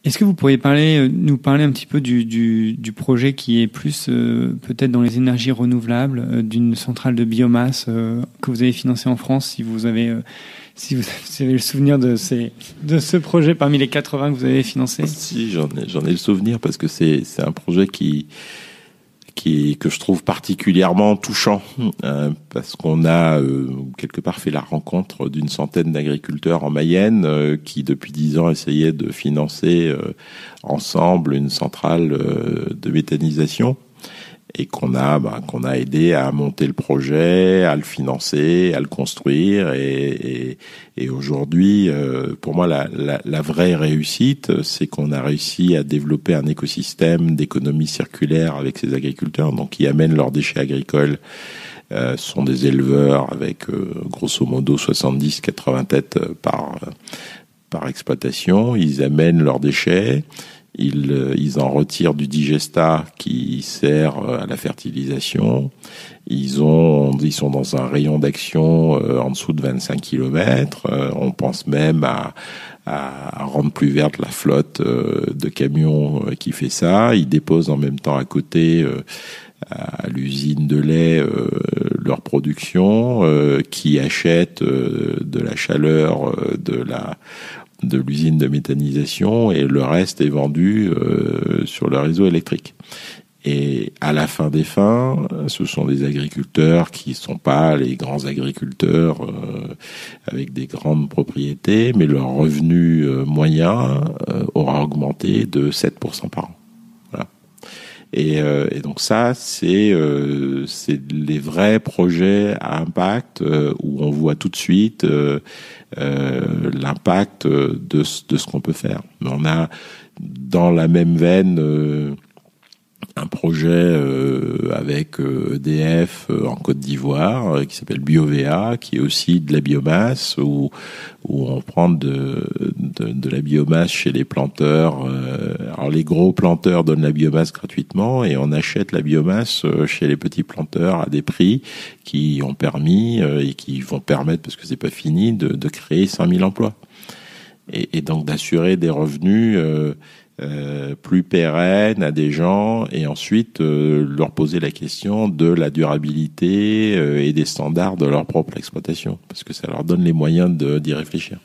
Est-ce que vous pourriez nous parler un petit peu du projet qui est plus peut-être dans les énergies renouvelables, d'une centrale de biomasse que vous avez financée en France, si vous avez le souvenir de ce projet parmi les 80 que vous avez financé? Si, j'en ai le souvenir parce que c'est un projet que je trouve particulièrement touchant, parce qu'on a quelque part fait la rencontre d'une centaine d'agriculteurs en Mayenne qui depuis 10 ans essayaient de financer ensemble une centrale de méthanisation, et qu'on a aidé à monter le projet, à le financer, à le construire, et aujourd'hui, pour moi, la vraie réussite, c'est qu'on a réussi à développer un écosystème d'économie circulaire avec ces agriculteurs, donc qui amènent leurs déchets agricoles. Ce sont des éleveurs avec grosso modo 70-80 têtes par exploitation. Ils amènent leurs déchets. Ils en retirent du digestat qui sert à la fertilisation. Ils sont dans un rayon d'action en dessous de 25 km. On pense même à rendre plus verte la flotte de camions qui fait ça. Ils déposent en même temps à côté à l'usine de lait leur production, qui achète de la chaleur de l'usine de méthanisation, et le reste est vendu sur le réseau électrique. Et à la fin des fins, ce sont des agriculteurs qui sont pas les grands agriculteurs avec des grandes propriétés, mais leur revenu moyen aura augmenté de 7% par an. Voilà. Et donc ça, c'est les vrais projets à impact où on voit tout de suite l'impact de ce qu'on peut faire. Mais on a dans la même veine un projet avec EDF en Côte d'Ivoire qui s'appelle BioVA, qui est aussi de la biomasse, où on prend de la biomasse chez les planteurs. Alors les gros planteurs donnent la biomasse gratuitement, et on achète la biomasse chez les petits planteurs à des prix qui ont permis et qui vont permettre, parce que c'est pas fini, de créer 5000 emplois. Et donc d'assurer des revenus plus pérennes à des gens, et ensuite leur poser la question de la durabilité et des standards de leur propre exploitation, parce que ça leur donne les moyens d'y réfléchir.